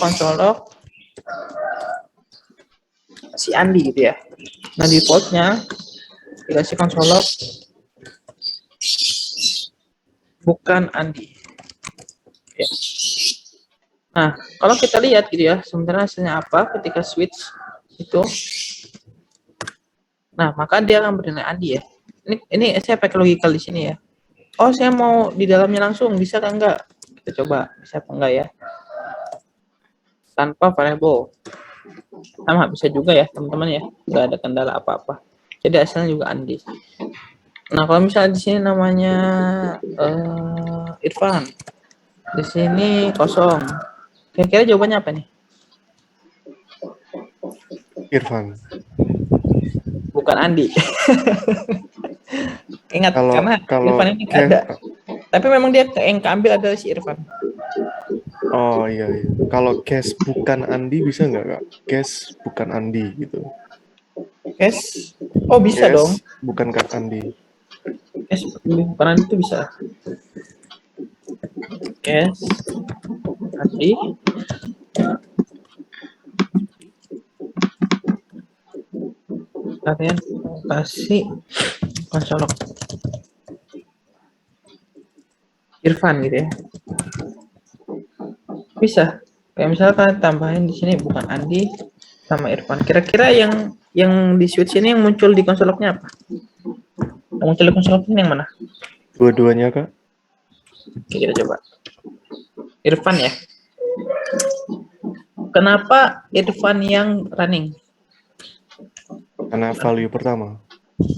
konsol log si Andi gitu ya. Nah defaultnya dikasih konsol log bukan Andi. Ya. Nah kalau kita lihat gitu ya, sebenarnya hasilnya apa ketika switch itu. Nah maka dia akan bernilai Andi ya. Ini saya pakai logikal di sini ya. Oh saya mau di dalamnya langsung, bisa kan enggak? Kita coba bisa apa enggak ya? Tanpa variable. Sama bisa juga ya teman-teman ya, nggak ada kendala apa-apa. Jadi hasilnya juga Andi. Nah kalau misalnya di sini namanya Irfan, di sini kosong. Kira-kira jawabannya apa nih? Irfan. Bukan Andi. Ingat karena Irfan ini nggak ada. Tapi memang dia yang keambil adalah si Irfan. Oh iya. Kalau case bukan Andi bisa nggak kak? Case bukan Andi gitu. Case, oh bisa case dong. Bukan Kak Andi. Case bukan Andi itu bisa. Case Andi. Kalian kasih konsol Irfan gitu ya. Bisa. Kayak misalnya kalian tambahin di sini bukan Andi sama Irfan. Kira-kira yang di switch ini yang muncul di konsol lognya apa? Yang muncul di konsol lognya yang mana? Dua-duanya kak. Oke, kita coba. Irfan ya. Kenapa Irfan yang running? Karena value pertama.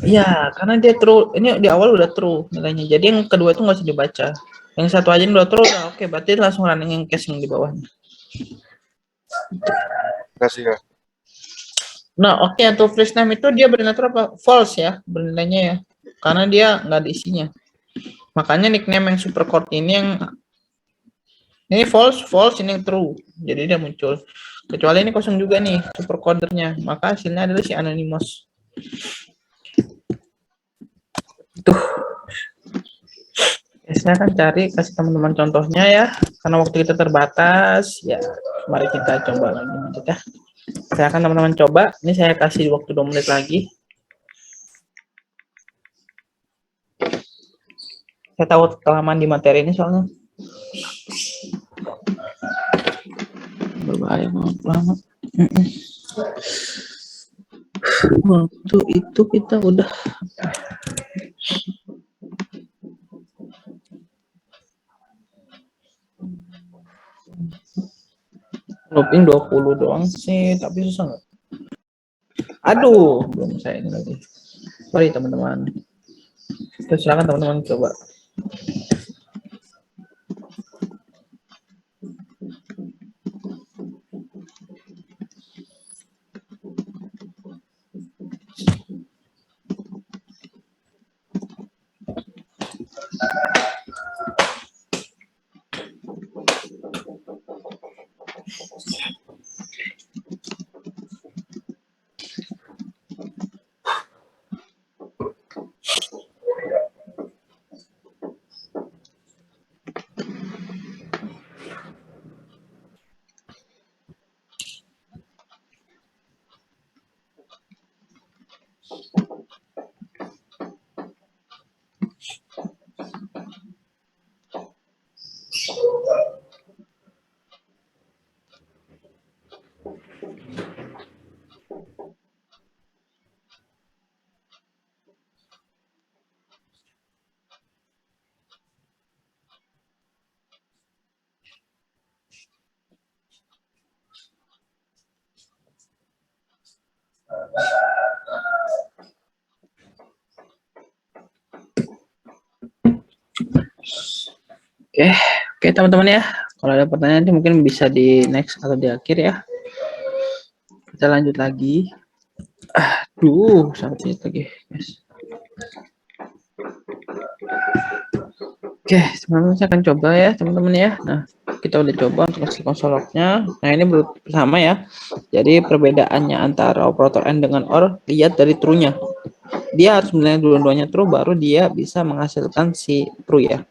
Iya, karena dia true. Ini di awal udah true nilainya. Jadi yang kedua itu nggak usah dibaca. Yang satu aja udah true, udah oke. Berarti langsung running yang case yang di bawahnya. Kasih kak. Nah, oke, untuk first name itu dia bernilai apa? False ya, bernilainya ya. Karena dia nggak ada isinya. Makanya nickname yang super core ini false, ini true. Jadi dia muncul. Kecuali ini kosong juga nih super codernya. Maka hasilnya adalah si anonymous. Tuh. Saya akan cari kasih teman-teman contohnya ya. Karena waktu kita terbatas, ya mari kita coba lagi lanjut ya. Saya akan teman-teman coba. Ini saya kasih waktu 2 menit lagi. Saya tahu kelamaan di materi ini soalnya. Berbahaya banget lama. Waktu itu kita udah looping 20 doang sih, tapi susah nggak? Aduh, belum saya ini lagi. Sorry teman-teman. Silakan teman-teman coba. Oke teman-teman ya. Kalau ada pertanyaan nanti mungkin bisa di next atau di akhir ya. Kita lanjut lagi. Aduh, sampai lagi, guys. Oke, teman-teman saya akan coba ya, teman-teman ya. Nah, kita udah coba untuk kasih konsol lognya. Nah, ini bersama ya. Jadi perbedaannya antara operator AND dengan OR lihat dari true-nya. Dia harus menilai dua-duanya true baru dia bisa menghasilkan si true ya.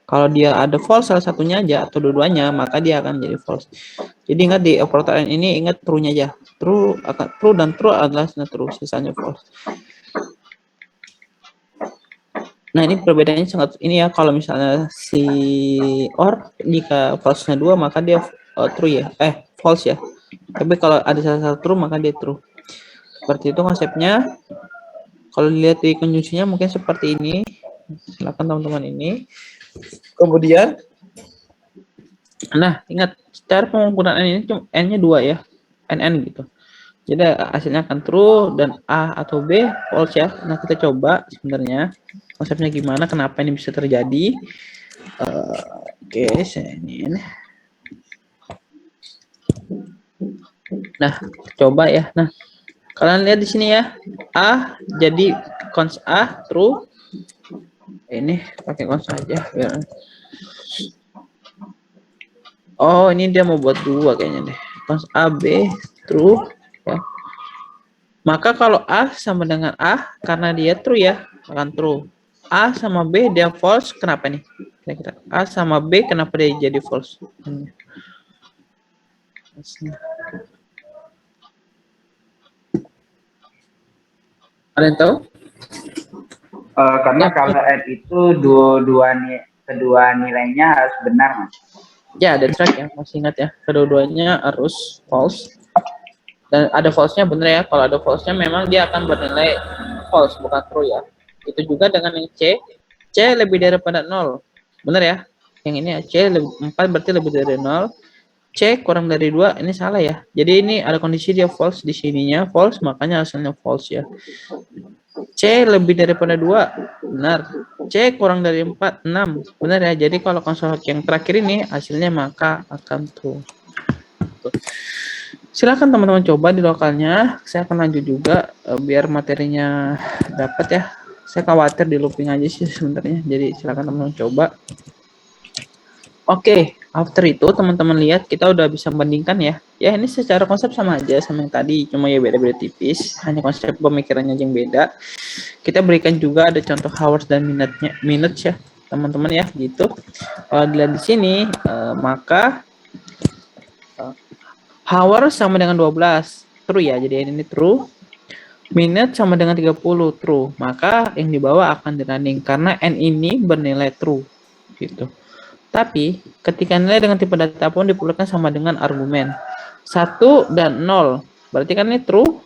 Kalau dia ada false salah satunya aja atau dua-duanya, maka dia akan jadi false. Jadi ingat di operator AND ini, ingat true-nya aja. True akan true dan true adalah true, sisanya false. Nah, ini perbedaannya sangat ini ya, kalau misalnya si or jika false-nya 2 maka dia true ya. False ya. Tapi kalau ada salah satu true maka dia true. Seperti itu konsepnya. Kalau dilihat di konjungsinya mungkin seperti ini. Silakan teman-teman ini. Kemudian nah, ingat cara penggunaan ini cuma n-nya 2 ya. NN gitu. Jadi hasilnya akan true dan A atau B false ya. Nah, kita coba sebenarnya konsepnya gimana, kenapa ini bisa terjadi. Oke, ini. Nah, coba ya. Nah, kalian lihat di sini ya. A jadi cons A true. Ini pakai cons aja biar. Oh, ini dia mau buat 2 kayaknya deh. Cons A B true ya. Maka kalau A sama dengan A karena dia true ya, akan true. A sama B dia false, kenapa nih? Kira-kira A sama B kenapa dia jadi false? Ada yang tahu? Karena kalau N itu kedua nilainya harus benar, Mas. Ya, that's right ya, masih ingat ya. Kedua-duanya harus false. Dan ada false-nya bener ya. Kalau ada false-nya memang dia akan bernilai false, bukan true ya. Itu juga dengan yang C. C lebih daripada 0. Bener ya? Yang ini ya, C 4 berarti lebih dari 0. C kurang dari 2, ini salah ya. Jadi ini ada kondisi dia false di sininya, false, makanya hasilnya false ya. C lebih daripada 2, benar. C kurang dari 4, 6, benar ya. Jadi kalau konsol yang terakhir ini hasilnya maka akan true. Silakan teman-teman coba di lokalnya. Saya akan lanjut juga biar materinya dapat ya. Saya khawatir di looping aja sih sebenarnya. Jadi silakan teman-teman coba. Oke, after itu teman-teman lihat kita udah bisa bandingkan ya. Ya ini secara konsep sama aja sama yang tadi, cuma ya beda-beda tipis. Hanya konsep pemikirannya yang beda. Kita berikan juga ada contoh hours dan minutes ya, teman-teman ya gitu. Kalau dilihat di sini, maka hour sama dengan 12, true ya. Jadi ini true. Minute sama dengan 30, true. Maka yang di bawah akan dirunning karena n ini bernilai true gitu. Tapi ketika nilai dengan tipe data pun diperlukan sama dengan argumen 1 dan 0. Berarti kan ini true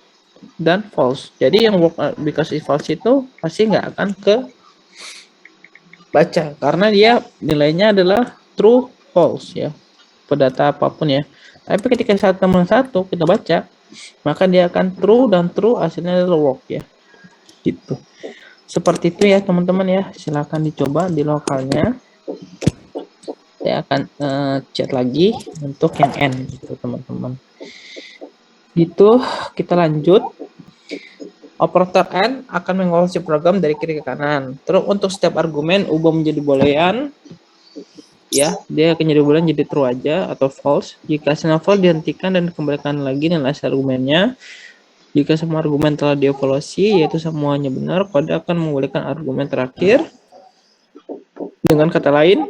dan false. Jadi yang work because if false itu pasti nggak akan ke baca karena dia nilainya adalah true false ya. Data apapun ya. Tapi ketika satu kita baca, maka dia akan true dan true hasilnya adalah work ya. Gitu. Seperti itu ya teman-teman ya. Silakan dicoba di lokalnya. Saya akan chat lagi untuk yang N gitu teman-teman. Gitu, kita lanjut. Operator N akan mengevaluasi program dari kiri ke kanan. Terus untuk setiap argumen ubah menjadi boolean. Ya, dia akan jadi boolean jadi true aja atau false. Jika hasilnya false dihentikan dan dikembalikan lagi nilai argumennya. Jika semua argumen telah dievaluasi yaitu semuanya benar, kode akan mengembalikan argumen terakhir. Dengan kata lain,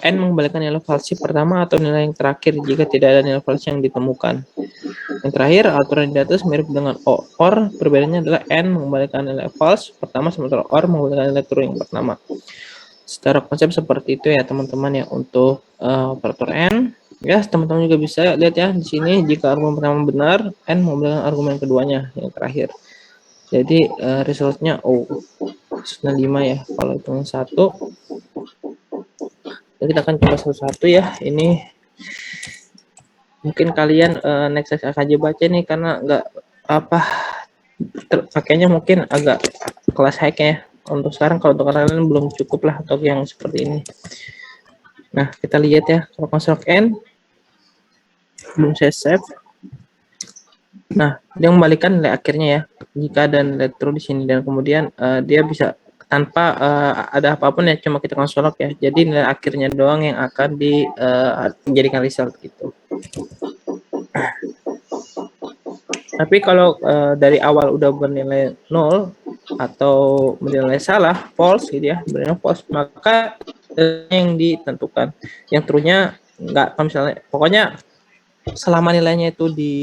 N mengembalikan nilai falsi pertama atau nilai yang terakhir jika tidak ada nilai falsi yang ditemukan. Yang terakhir, aturan di atas mirip dengan OR, perbedaannya adalah N mengembalikan nilai false pertama sementara OR mengembalikan nilai true yang pertama. Secara konsep seperti itu ya teman-teman ya untuk operator N. Ya, teman-teman juga bisa lihat ya di sini jika argumen pertama benar, N mengembalikan argumen keduanya yang terakhir. Jadi resultnya O. Resultnya 5 ya. Kalau itu 1. Kita akan coba satu-satu ya. Ini mungkin kalian next aja baca nih karena nggak apa pakainya mungkin agak kelas high ya. Untuk sekarang kalau untuk kalian belum cukup lah untuk yang seperti ini. Nah kita lihat ya kalau konsol N belum saya save. Nah dia membalikan nilai akhirnya ya jika ada nilai true di sini dan kemudian dia bisa tanpa ada apapun ya cuma kita konsolok ya jadi nilai akhirnya doang yang akan dijadikan result gitu. Tapi kalau dari awal udah bernilai 0 atau bernilai salah false gitu ya bernilai false maka yang ditentukan. Yang true-nya enggak, kalau misalnya pokoknya selama nilainya itu di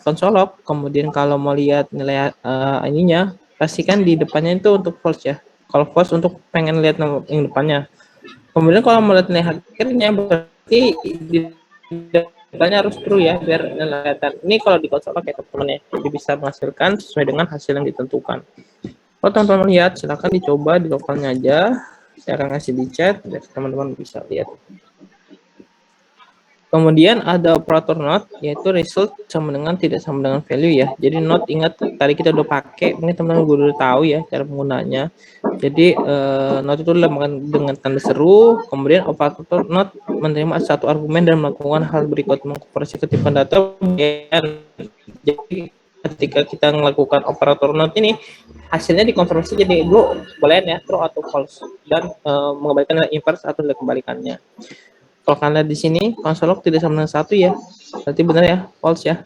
console log, kemudian kalau mau lihat nilai ininya, pastikan di depannya itu untuk false ya. Kalau false untuk pengen lihat yang depannya. Kemudian kalau mau lihat nilai akhirnya berarti di depannya harus true ya, biar kelihatan. Ini kalau di console log ya teman-teman ya, jadi bisa menghasilkan sesuai dengan hasil yang ditentukan. Kalau teman-teman lihat, silahkan dicoba di lokalnya aja. Saya akan kasih di chat, biar teman-teman bisa lihat. Kemudian ada operator not, yaitu result sama dengan tidak sama dengan value ya. Jadi not, ingat tadi kita udah pakai, mungkin teman-teman udah tahu ya cara penggunanya. Jadi not itu dengan tanda seru, kemudian operator not menerima satu argumen dan melakukan hal berikut, mengkonversi ketipan data. Jadi ketika kita melakukan operator not ini, hasilnya dikonversi jadi boolean ya, true atau false, dan mengembalikan nilai inverse atau nilai kebalikannya. Kalau kalian lihat di sini, console log tidak sama dengan 1 ya. Berarti benar ya, false ya.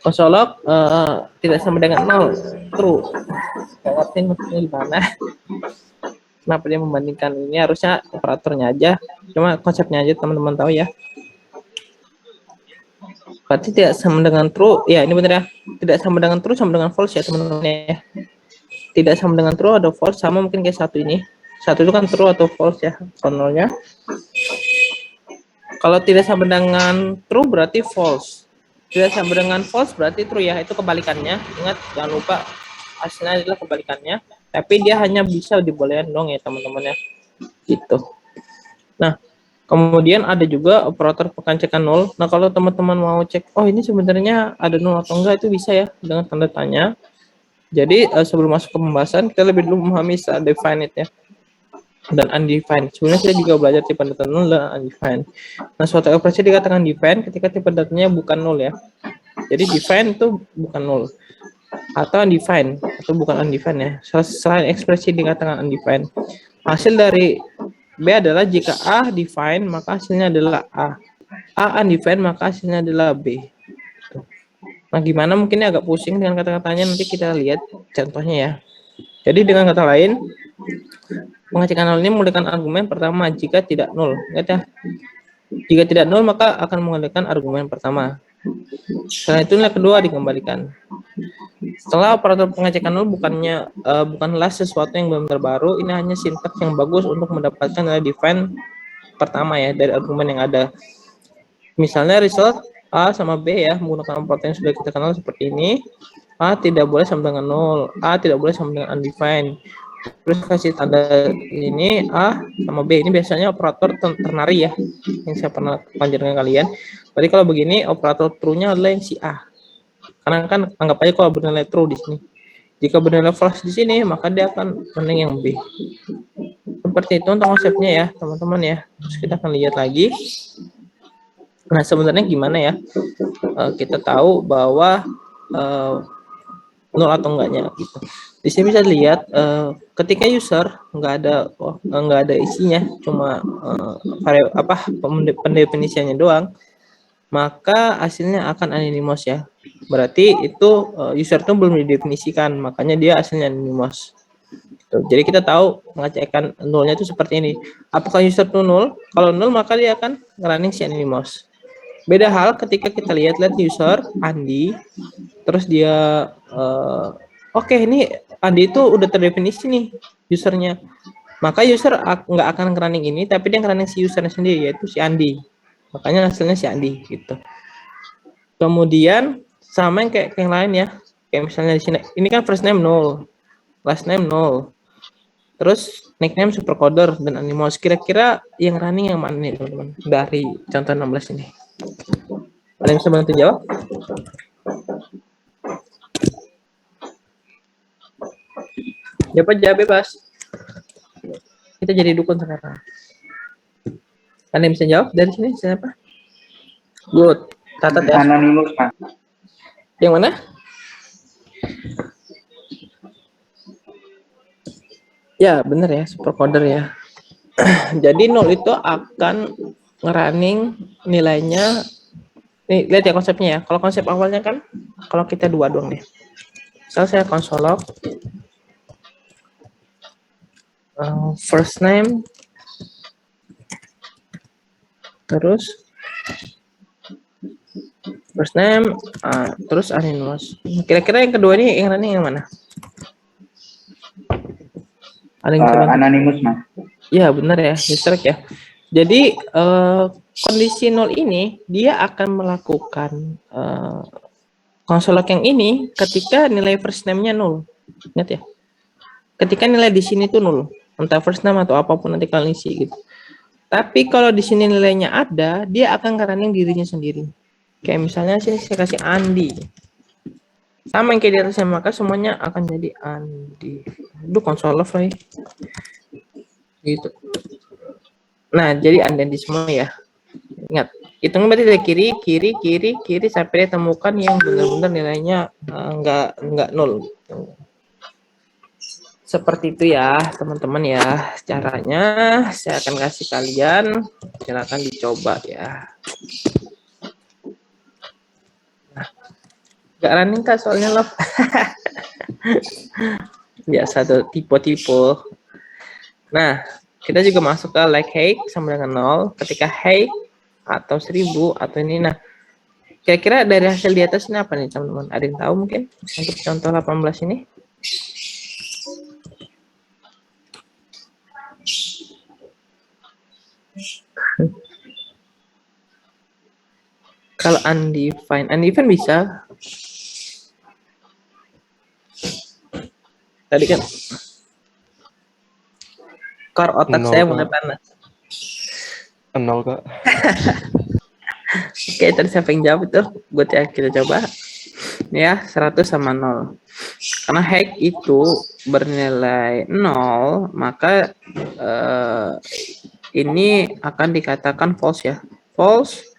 Console log tidak sama dengan 0, true. Nggak ngerti maksudnya gimana. Kenapa dia membandingkan ini, harusnya operatornya aja. Cuma konsepnya aja teman-teman tahu ya. Berarti tidak sama dengan true. Ya, ini benar ya. Tidak sama dengan true sama dengan false ya teman-teman ya. Tidak sama dengan true atau false, sama mungkin kayak satu ini. Satu itu kan true atau false ya, konolnya. Kalau tidak sama dengan true berarti false. Tidak sama dengan false berarti true ya, itu kebalikannya. Ingat, jangan lupa hasilnya adalah kebalikannya. Tapi dia hanya bisa dibolehin dong ya teman-teman ya. Gitu. Nah, kemudian ada juga operator pengecekan nol. Nah, kalau teman-teman mau cek, oh ini sebenarnya ada nol atau enggak, itu bisa ya dengan tanda tanya. Jadi sebelum masuk ke pembahasan, kita lebih dulu memahami definite ya. Dan undefined. Sebenarnya kita juga belajar tipe data nol dan undefined. Nah, suatu operasi dikatakan defined ketika tipe datanya bukan nol ya. Jadi defined itu bukan nol. Atau undefined, atau bukan undefined ya. Selain ekspresi dikatakan undefined. Hasil dari B adalah jika A defined, maka hasilnya adalah A. A undefined, maka hasilnya adalah B. Nah, gimana mungkin agak pusing dengan kata-katanya, nanti kita lihat contohnya ya. Jadi dengan kata lain, pengecekan nol ini menggunakan argumen pertama jika tidak nol. Ingat ya. Jika tidak nol maka akan menggunakan argumen pertama. Setelah itu nilai kedua dikembalikan. Setelah operator pengecekan nol bukanlah sesuatu yang benar-benar baru, ini hanya sintaks yang bagus untuk mendapatkan nilai define pertama ya dari argumen yang ada. Misalnya result A sama B ya, menggunakan operator yang sudah kita kenal seperti ini. A tidak boleh sama dengan 0, A tidak boleh sama dengan undefined. Terus kasih tanda ini A sama B, ini biasanya operator ternary ya, yang saya pernah pelajari kalian. Jadi kalau begini operator true-nya adalah yang si A, karena kan anggap aja kalau bernilai true di sini. Jika bernilai false di sini, maka dia akan menang yang B. Seperti itu untuk konsepnya ya teman-teman ya. Terus kita akan lihat lagi. Nah sebenarnya gimana ya kita tahu bahwa nol atau enggaknya gitu. Di sini bisa dilihat ketika user nggak ada isinya, cuma pendefinisiannya doang, maka hasilnya akan anonymous ya. Berarti itu user itu belum didefinisikan, makanya dia hasilnya anonymous. Gitu. Jadi kita tahu pengecekan nolnya itu seperti ini. Apakah user itu nol? Kalau nol maka dia akan running si anonymous. Beda hal ketika kita lihat user Andi, terus dia oke, ini Andi itu udah terdefinisi nih usernya, maka user nggak akan running ini, tapi dia running si usernya sendiri, yaitu si Andi, makanya hasilnya si Andi gitu. Kemudian sama yang kayak yang lain ya, kayak misalnya di sini ini kan first name 0, last name 0, terus nickname supercoder dan anonymous. Kira-kira yang running yang mana nih teman-teman dari contoh 16 ini? Ada yang bisa bantu jawab? Jawab bebas. Kita jadi dukun sekarang. Ada yang bisa jawab dari sini? Siapa? Good. Catat ya. Anonymous, Pak. Yang mana? Ya, benar ya, supercoder ya. Jadi 0 itu akan ngerunning nilainya. Nih, lihat ya konsepnya ya. Kalau konsep awalnya kan, kalau kita dua doang nih. Misal saya console log. First name, terus first name, terus anonymous. Kira-kira yang kedua ini yang running yang mana? Ada yang bisa bantu? Anonymous, Mas. Iya benar ya, distract ya. Jadi kondisi 0 ini dia akan melakukan konsol lock yang ini ketika nilai first name-nya 0. Ingat ya. Ketika nilai di sini tuh 0, entah first name atau apapun nanti kalian isi gitu. Tapi kalau di sini nilainya ada, dia akan running dirinya sendiri. Kayak misalnya sini saya kasih Andi. Sama yang kayak di atasnya, maka semuanya akan jadi Andi. Aduh, konsol love lagi. Gitu. Nah, jadi Andi semua ya. Ingat, hitung berarti dari kiri sampai ditemukan yang benar-benar nilainya enggak 0. Seperti itu ya, teman-teman ya. Caranya saya akan kasih kalian, silakan dicoba ya. Nah, nggak running Kak soalnya loh. Biasa tuh tipe-tipe. Nah, kita juga masuk ke like height sama dengan 0. Ketika height atau 1000 atau ini, nah kira-kira dari hasil di atas ini apa nih teman-teman? Ada yang tahu mungkin untuk contoh 18 ini? Kalau undefined bisa. Tadi kan core otak 0, saya Kak. mulai panas. 0, Kak. Oke, tadi siapa yang jawab itu? Buat ya kita coba. Ya, 100 sama 0. Karena hack itu bernilai 0, maka ini akan dikatakan false ya. False.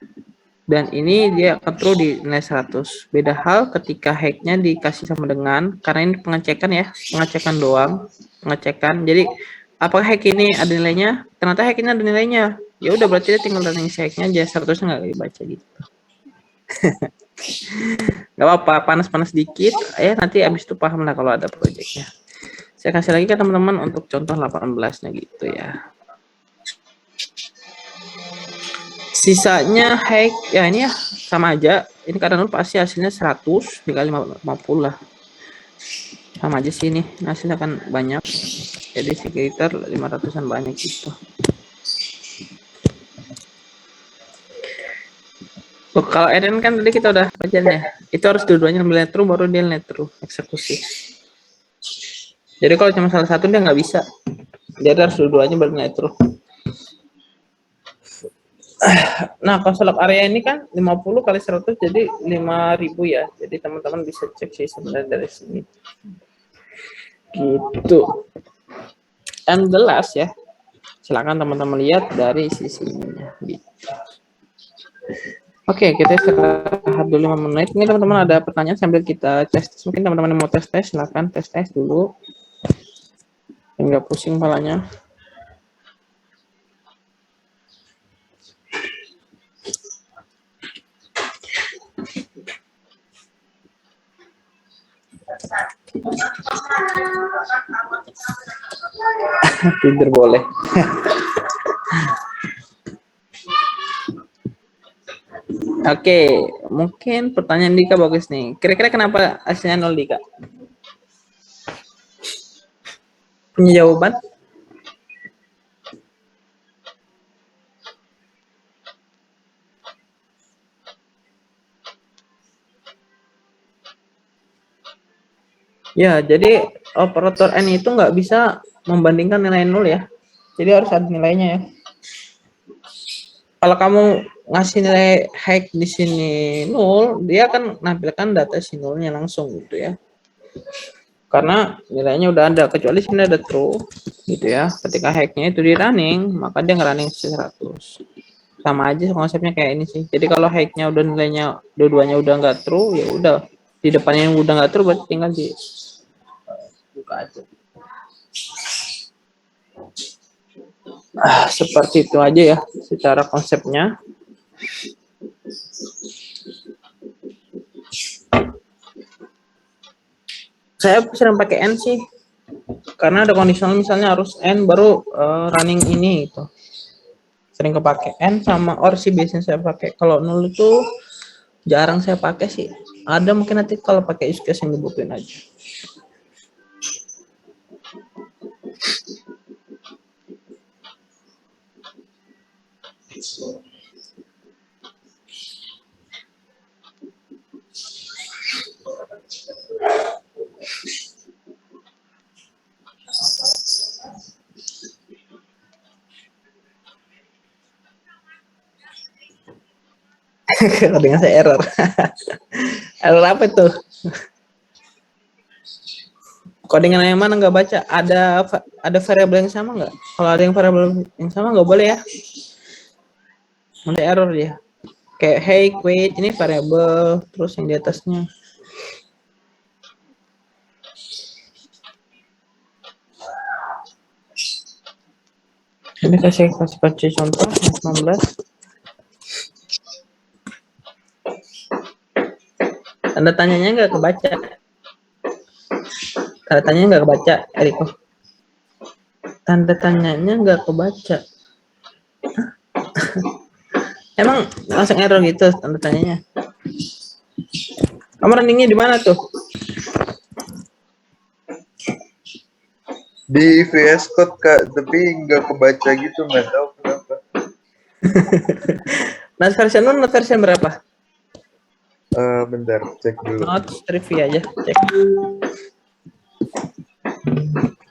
Dan ini dia akan true di nilai 100. Beda hal ketika hacknya dikasih sama dengan, karena ini pengecekan ya, pengecekan doang, pengecekan. Jadi apakah hack ini ada nilainya? Ternyata hack ini ada nilainya. Ya udah berarti dia tinggal running hacknya aja, 100 nggak dibaca gitu. Gak apa-apa, panas-panas dikit. Ya nanti abis itu paham lah kalau ada projectnya. Saya kasih lagi ke teman-teman untuk contoh 18-nya gitu ya. Sisanya hack ya ini ya sama aja. Ini karena pasti hasilnya 100 dikali 50 lah. Sama aja sih ini. Hasilnya kan banyak. Jadi sekitar 500-an banyak gitu. Oh, kalau Eren kan tadi kita udah pelajarin ya. Itu harus dua-duanya nilai true baru dia nilai true eksekusi. Jadi kalau cuma salah satu dia nggak bisa. Jadi harus dua-duanya baru nilai true. Nah, konsol lock area ini kan 50 kali 100 jadi 5.000 ya. Jadi teman-teman bisa cek sih sebenarnya dari sini. Gitu. And the last ya. Silakan teman-teman lihat dari sisinya gitu. Oke, kita istirahat dulu 5 menit. Ini teman-teman ada pertanyaan sambil kita tes. Mungkin teman-teman mau tes silakan tes dulu. Enggak pusing kepalanya. Tidur boleh. Oke, mungkin pertanyaan Dika bagus nih. Kira-kira kenapa hasilnya 0 Dika? Punya jawaban? Ya, jadi operator N itu nggak bisa membandingkan nilai 0 ya. Jadi harus ada nilainya ya. Kalau kamu ngasih nilai hack di sini 0, dia akan menampilkan data si 0-nya langsung gitu ya. Karena nilainya udah ada, kecuali sini ada true gitu ya. Ketika hacknya itu di running, maka dia nge-running 100. Sama aja konsepnya kayak ini sih. Jadi kalau hacknya udah nilainya dua-duanya udah nggak true, ya udah di depannya yang udah nggak true berarti tinggal di buka aja. Seperti itu aja ya secara konsepnya. Saya sering pakai N sih. Karena ada kondisional misalnya harus N baru running ini gitu. Sering kepake N sama OR sih biasanya saya pakai. Kalau nol itu jarang saya pakai sih. Ada mungkin nanti kalau pakai use case yang dibutuhin aja. Dengan saya error. Error apa itu? Codingan yang mana nggak baca? Ada variabel yang sama nggak? Kalau ada yang variabel yang sama nggak boleh ya. Nanti error dia. Kayak hey quit ini variabel terus yang di atasnya. Ini kasih contoh 19. Tanda tanyanya nggak kebaca. Tanda tanyanya nggak kebaca, Eriko. Tanda tanyanya nggak kebaca. Emang langsung error gitu tanda tanyanya. Kamu runningnya di mana tuh? Di VS Code Kak, tapi nggak kebaca gitu, nggak tahu kenapa. Not version 1, not version berapa? Bentar, cek dulu. Not trivia aja, cek.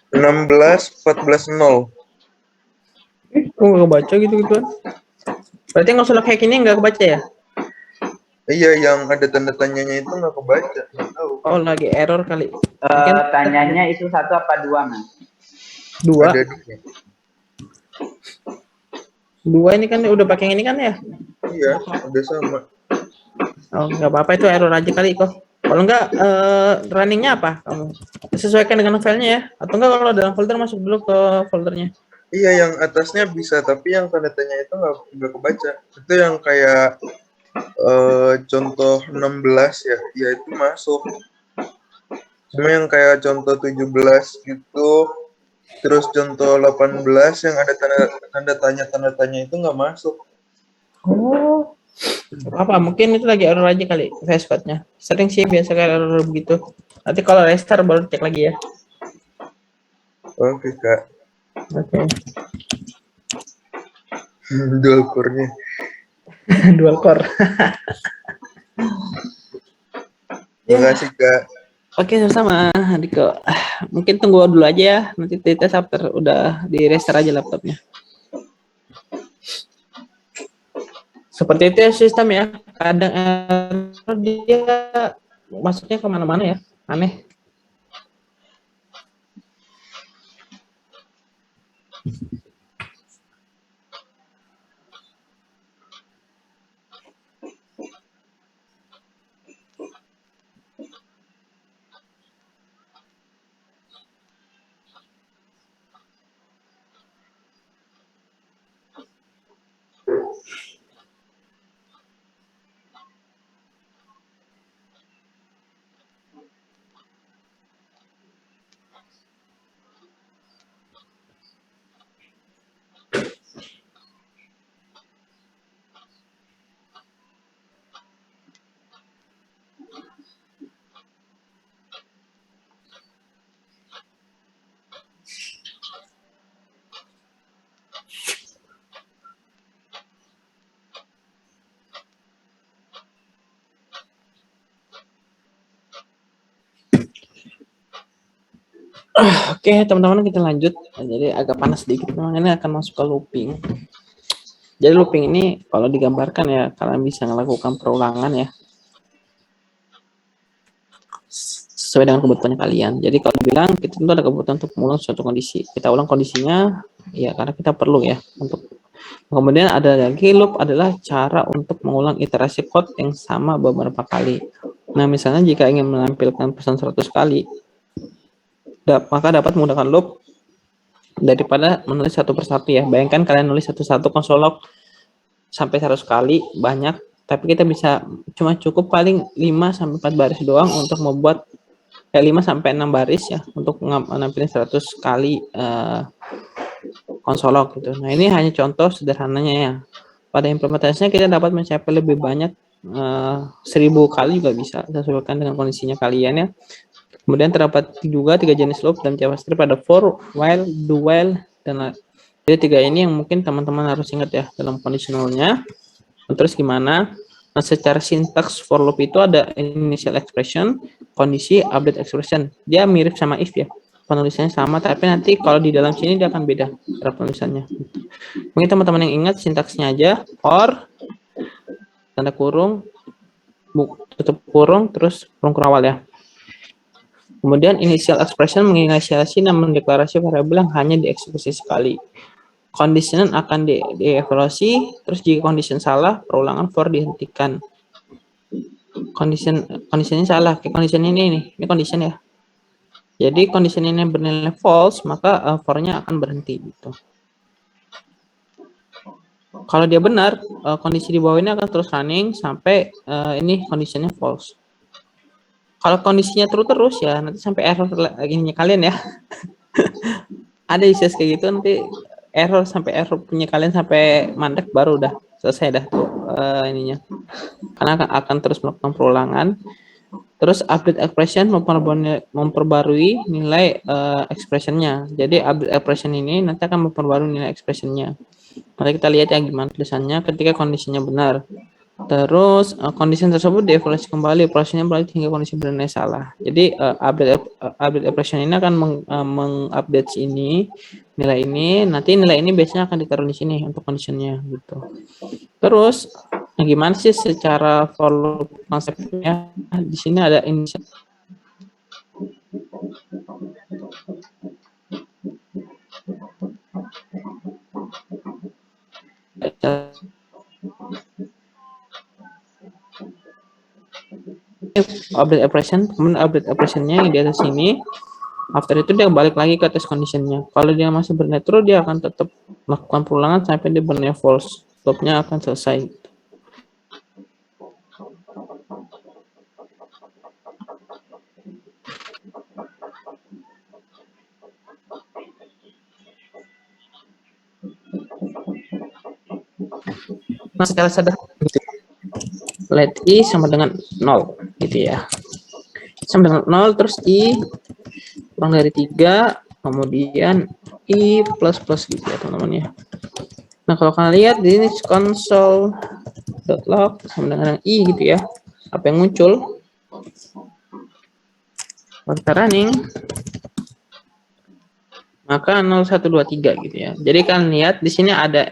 16, 14, 0. Kok nggak kebaca gitu-gituan? Berarti nggak usah kayak gini nggak kebaca ya? Iya, yang ada tanda tanyanya itu nggak kebaca, nggak tahu. Oh, lagi error kali. Tanyanya itu 1 apa 2, Mas? 2. Ada 2. 2 ini kan udah pakai yang ini kan ya? Iya, udah sama. Oh, nggak apa-apa itu error aja kali kok. Kalau nggak runningnya apa kamu? Sesuaikan dengan filenya ya? Atau nggak kalau dalam folder masuk dulu ke foldernya? Iya, yang atasnya bisa, tapi yang tanda tanya itu nggak kebaca. Itu yang kayak contoh 16 ya, ya itu masuk. Cuma yang kayak contoh 17 gitu, terus contoh 18 yang ada tanda tanya itu nggak masuk. Oh, apa? Mungkin itu lagi error aja kali VS Code-nya. Sering sih biasa kayak error begitu. Nanti kalau restart baru cek lagi ya. Oke Kak, Oke. dual core-nya. Dual core. Terima kasih Kak. Oke, sama Diko. Mungkin tunggu dulu aja ya. Nanti tes after udah di restart aja laptopnya. Seperti itu ya sistem ya. Kadang error dia masuknya kemana-mana ya. Aneh. Oke, teman-teman kita lanjut. Jadi agak panas sedikit. Ini akan masuk ke looping. Jadi looping ini kalau digambarkan ya, kalian bisa melakukan perulangan ya. Sesuai dengan kebutuhan kalian. Jadi kalau bilang kita tentu ada kebutuhan untuk mengulang suatu kondisi. Kita ulang kondisinya ya karena kita perlu ya untuk. Kemudian ada lagi loop adalah cara untuk mengulang iterasi code yang sama beberapa kali. Nah, misalnya jika ingin menampilkan pesan 100 kali, maka dapat menggunakan loop daripada menulis satu persatu ya. Bayangkan kalian nulis satu-satu console log sampai 100 kali banyak, tapi kita bisa cuma cukup paling 5 sampai 4 baris doang untuk membuat kayak 5 sampai 6 baris ya untuk nampilin 100 kali konsolog gitu. Nah, ini hanya contoh sederhananya ya. Pada implementasinya kita dapat mencapai lebih banyak 1000 kali juga bisa, sesuaikan dengan kondisinya kalian ya. Kemudian terdapat juga 3 jenis loop dalam JavaScript, ada for, while, do while, dan jadi 3 ini yang mungkin teman-teman harus ingat ya dalam conditionalnya. Terus gimana? Nah, secara sintaks for loop itu ada initial expression, kondisi, update expression. Dia mirip sama if ya. Penulisannya sama, tapi nanti kalau di dalam sini dia akan beda cara penulisannya. Mungkin teman-teman yang ingat sintaksnya aja, for, tanda kurung, tutup kurung, terus kurung awal ya. Kemudian initial expression menginisiasi dan mendeklarasi variabel yang hanya dieksekusi sekali. Condition akan dievaluasi, terus jika condition salah, perulangan for dihentikan. Conditionnya salah, kayak condition ini condition ya. Jadi condition ini bernilai false, maka for-nya akan berhenti gitu. Kalau dia benar, kondisi di bawah ini akan terus running sampai ini conditionnya false. Kalau kondisinya terus ya, nanti sampai error ininya kalian ya. Ada isu kayak gitu, nanti error punya kalian sampai mandek baru udah selesai dah tuh ininya. Karena akan terus melakukan perulangan. Terus update expression memperbarui nilai expressionnya. Jadi update expression ini nanti akan memperbarui nilai expressionnya. Mari kita lihat ya gimana tulisannya ketika kondisinya benar. Terus kondisi tersebut dievaluasi kembali, prosesnya balik hingga kondisi benar salah. Jadi update expression ini akan mengupdate ini nilai ini, nanti nilai ini biasanya akan ditaruh di sini untuk conditionnya gitu. Terus gimana sih secara for loop konsepnya? Di sini ada initial. Update operation, kemudian update operationnya yang di atas sini. After itu dia balik lagi ke test conditionnya. Kalau dia masih bernilai true, dia akan tetap melakukan perulangan sampai dia bernilai false. Loopnya akan selesai. Nah, secara sederhana gitu. Let i sama dengan 0 gitu ya. Sama dengan 0 terus i kurang dari 3, kemudian i plus gitu ya teman-teman ya. Nah, kalau kalian lihat di sini console.log sama dengan i gitu ya. Apa yang muncul? Kalau kita running maka 0123 gitu ya. Jadi kalian lihat di sini ada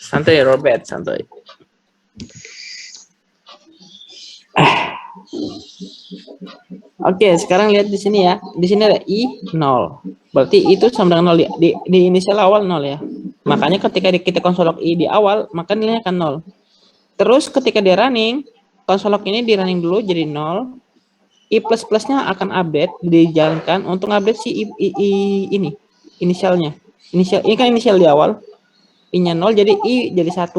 santai Robert, santai. Oke, sekarang lihat di sini ya. Di sini ada i 0. Berarti itu sama dengan 0 di inisial awal 0 ya. Makanya ketika kita konsolog i di awal, maka nilainya akan 0. Terus ketika dia running, konsolog ini di running dulu jadi 0. I plus-plusnya akan update, dijalankan untuk update si i ini, inisialnya. Ini kan inisial di awal. I-nya 0 jadi i jadi 1.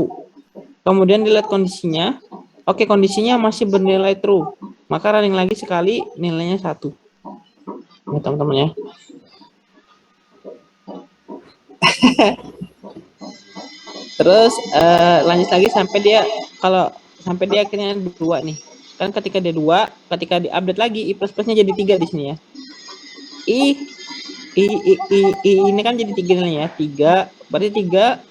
Kemudian dilihat kondisinya. Oke, kondisinya masih bernilai true. Maka running lagi sekali nilainya 1. Ya, teman-teman ya. Terus lanjut lagi sampai dia akhirnya 2 nih. Kan ketika dia 2, ketika diupdate lagi i plus-plusnya jadi 3 di sini ya. I ini kan jadi 3 nilainya, 3. Berarti 3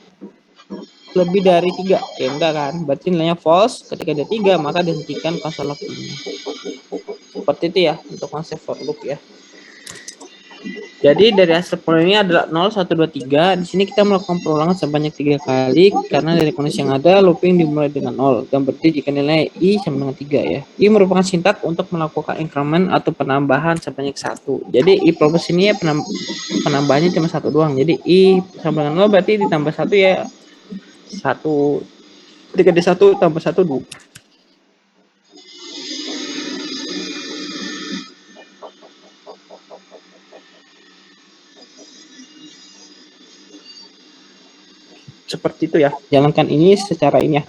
lebih dari 3. Ya enggak kan? Berarti nilainya false. Ketika dia 3, maka dihentikan konsolog ini. Seperti itu ya untuk konsep for loop ya. Jadi dari hasil pola ini adalah 0, 1, 2, 3. Di sini kita melakukan perulangan sebanyak 3 kali karena dari kondisi yang ada looping dimulai dengan 0. Dan berarti jika nilai i sama dengan 3 ya. I merupakan sintak untuk melakukan increment atau penambahan sebanyak 1. Jadi i plus ini ya penambahannya cuma 1 doang. Jadi i sama dengan 0 berarti ditambah 1 ya 1. Ketika di 1 tambah 1 2. Seperti itu ya, jalankan ini secara ini ya.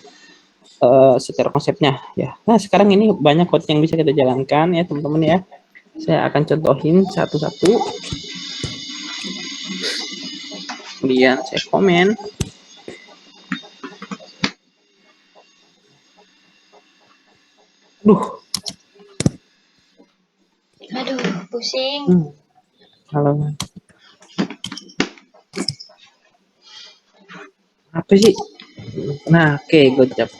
secara konsepnya ya. Nah sekarang ini banyak code yang bisa kita jalankan ya teman-teman ya. Saya akan contohin satu-satu. Kemudian saya komen. Aduh, pusing. Halo. Apa sih? Nah, oke, good job.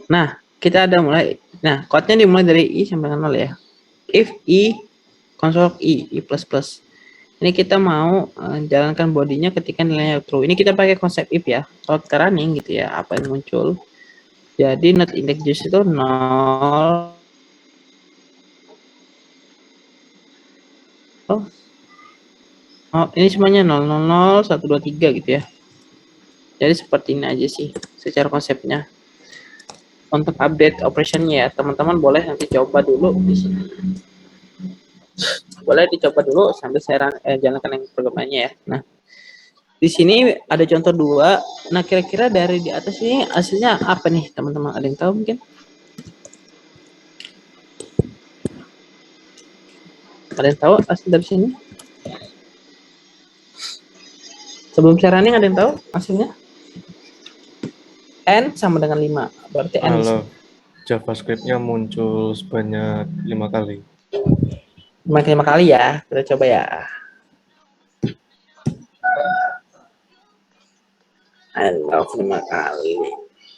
Nah, kita ada mulai. Nah, code-nya dimulai dari I sampai dengan 0 ya. If I console I plus plus. Ini kita mau jalankan bodinya ketika nilainya true. Ini kita pakai konsep if ya. Kalau kita running gitu ya, apa yang muncul. Jadi not index juice itu 0. Oh, ini semuanya 0, 0, 0, 1, 2, 3 gitu ya. Jadi seperti ini aja sih secara konsepnya. Untuk update operationnya ya, teman-teman boleh nanti coba dulu di sini. Boleh dicoba dulu sambil saya jalankan yang programnya ya. Nah, di sini ada contoh 2. Nah, kira-kira dari di atas ini hasilnya apa nih, teman-teman? Ada yang tahu mungkin? Ada yang tahu hasil dari sini? Sebelum saya running, ada yang tahu hasilnya? N sama dengan 5. Berarti N Kalau JavaScript-nya muncul sebanyak 5 kali. makin 5 kali ya. Kita coba ya. N 5 kali.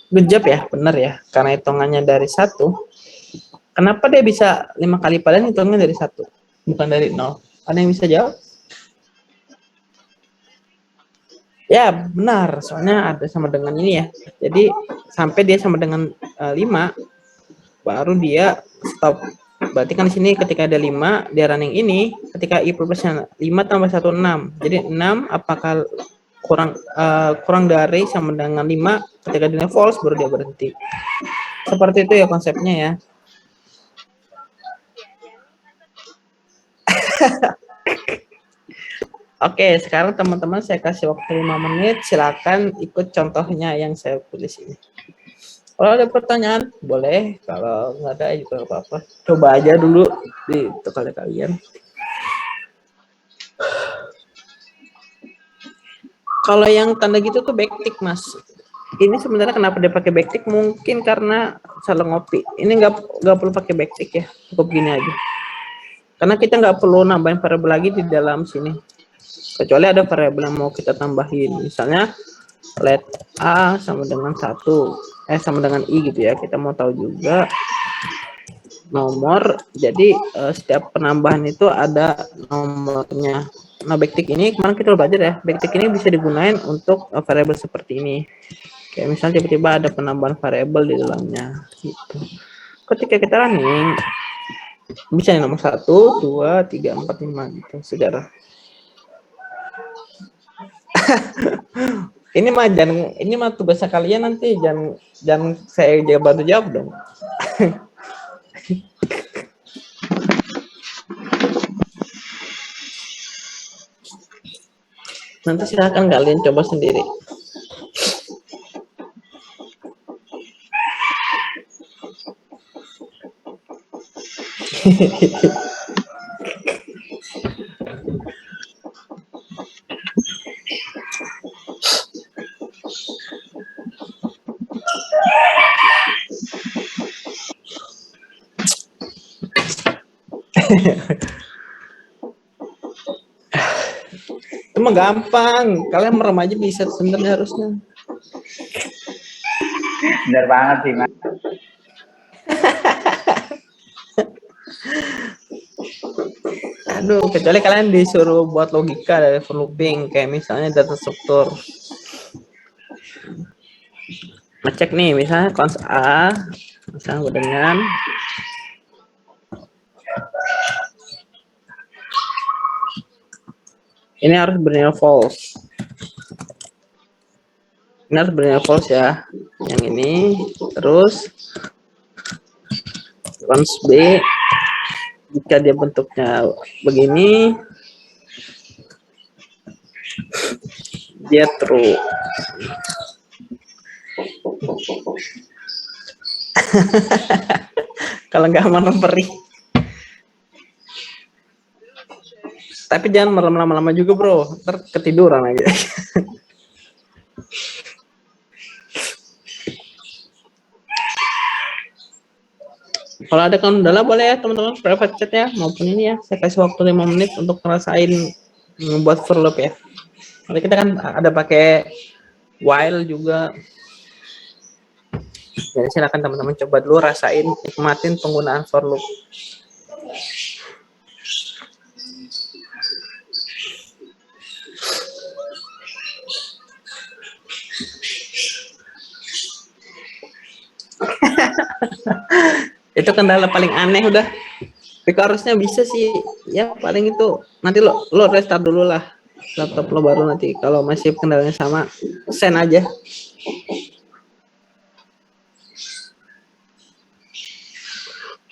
Good job ya, benar ya. Karena hitungannya dari 1. Kenapa dia bisa 5 kali padahal hitungnya dari 1? Bukan dari 0. Ada yang bisa jawab? Ya, benar. Soalnya ada sama dengan ini ya. Jadi, sampai dia sama dengan 5, baru dia stop. Berarti kan di sini ketika ada 5, dia running ini, ketika I plusnya 5 tambah 1, 6. Jadi 6 apakah kurang dari sama dengan 5, ketika dia false baru dia berhenti. Seperti itu ya konsepnya ya. Oke, sekarang teman-teman saya kasih waktu 5 menit. Silakan ikut contohnya yang saya tulis ini. Kalau ada pertanyaan, boleh. Kalau nggak ada juga nggak apa-apa. Coba aja dulu di kalian. Kalau yang tanda gitu tuh backtick, Mas. Ini sebenarnya kenapa dia pakai backtick? Mungkin karena salah ngopi. Ini nggak perlu pakai backtick ya. Cukup gini aja. Karena kita nggak perlu nambahin variabel lagi di dalam sini. Kecuali ada variabel yang mau kita tambahin. Misalnya let A sama dengan 1. Sama dengan I gitu ya. Kita mau tahu juga nomor. Jadi setiap penambahan itu ada nomornya. Nah, backtick ini kemarin kita udah belajar ya. Backtick ini bisa digunakan untuk variabel seperti ini. Kayak misalnya tiba-tiba ada penambahan variabel di dalamnya gitu. Ketika kita running bisa nih nomor 1, 2, 3, 4, 5 gitu saudara. Ini mah tugasnya kalian nanti, jangan saya bantu jawab dong. Nanti silakan kalian coba sendiri. Itu mah gampang. Kalian merem aja bisa sebenarnya harusnya. Bener banget sih, Mas. Aduh, kecuali kalian disuruh buat logika dari for looping, kayak misalnya data struktur. Ngecek nih, misalnya cons A, misalnya dengan ini harus bernilai false. Ini harus bernilai false ya. Yang ini, terus cons B, jika dia bentuknya begini, dia true. Kalau nggak merem perih. Tapi jangan merem lama-lama juga bro, ntar ketiduran aja. Kalau ada kendala boleh ya teman-teman private chat ya maupun ini ya. Saya kasih waktu 5 menit untuk ngerasain membuat for loop ya. Nanti kita kan ada pakai while juga. Jadi silakan teman-teman coba dulu rasain, nikmatin penggunaan for loop. Itu kendala paling aneh udah. Tapi harusnya bisa sih. Ya paling itu nanti lo restart dulu lah laptop lo, baru nanti kalau masih kendalanya sama send aja.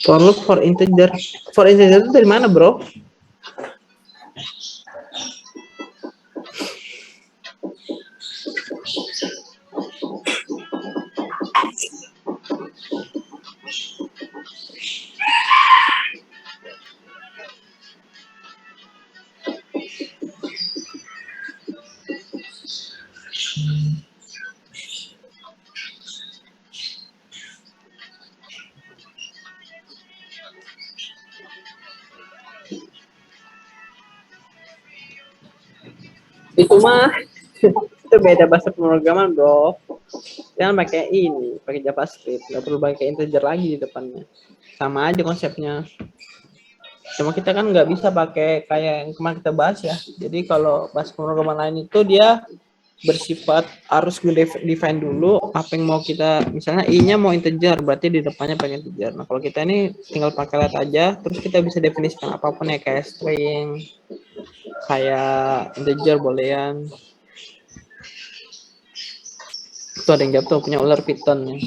For loop for integer itu dari mana bro? Itu mah itu beda bahasa pemrograman bro. Jangan pakai ini, pakai JavaScript, nggak perlu pakai integer lagi di depannya. Sama aja konsepnya. Cuma kita kan nggak bisa pakai kayak yang kemarin kita bahas ya. Jadi kalau bahasa pemrograman lain itu dia bersifat harus define dulu apa yang mau kita, misalnya i-nya mau integer, berarti di depannya pakai integer. Nah kalau kita ini tinggal pakai let aja, terus kita bisa definisikan apapun ya, kayak string, kayak integer bolehan. Tuh ada yang jawab tuh, punya ular Python nih.